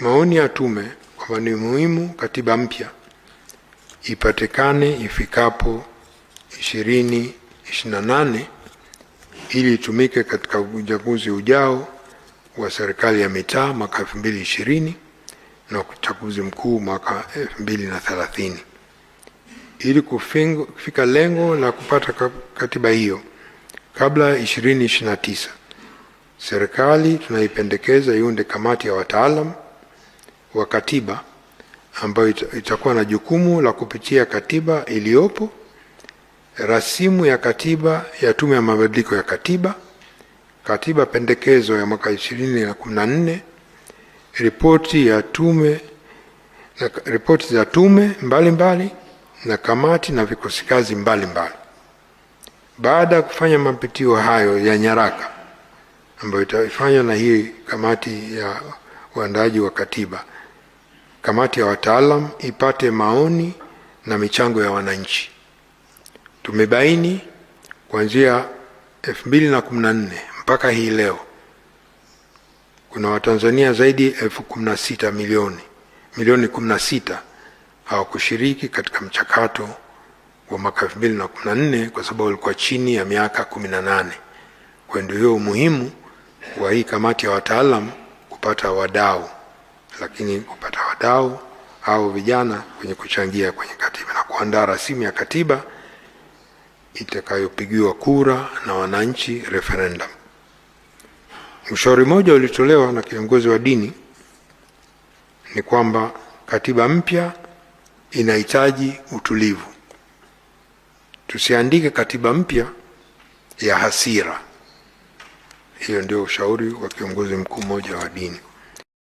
Maoni ya tume kwamba ni muhimu katiba mpya ipatikane ifikapo 2028 ili itumike katika uchaguzi ujao wa serikali ya mitaa mwaka 2020 na uchaguzi mkuu mwaka 2030. Ili kufika lengo la kupata katiba hiyo kabla 2029, serikali tunaipendekeza iunde kamati ya wataalamu wa katiba ambayo itakuwa na jukumu la kupitia katiba iliyopo, rasimu ya katiba ya Tume ya Mabadiliko ya Katiba, katiba pendekezo ya mwaka 2014, ripoti za tume mbalimbali na kamati na vikosi kazi mbalimbali. Baada ya kufanya mapitio hayo ya nyaraka ambayo itafanywa na hii kamati ya uandaaji wa katiba, kamati ya wataalam ipate maoni na michango ya wananchi. Tumebaini kuanzia 2014 mpaka hii leo kuna Watanzania zaidi 16 milioni 16 hawakushiriki katika mchakato wa mwaka 2014 kwa sababu walikuwa chini ya miaka 18. Kwa ndio umuhimu wa hii kamati ya wataalam kupata wadau, lakini kupata wadau au vijana kwenye kuchangia kwenye katiba na kuandaa rasimu ya katiba itakayopigiwa kura na wananchi, referendum. Ushauri mmoja ulitolewa na kiongozi wa dini ni kwamba katiba mpya inahitaji utulivu. Tusiandike katiba mpya ya hasira. Hiyo ndio ushauri wa kiongozi mkuu mmoja wa dini.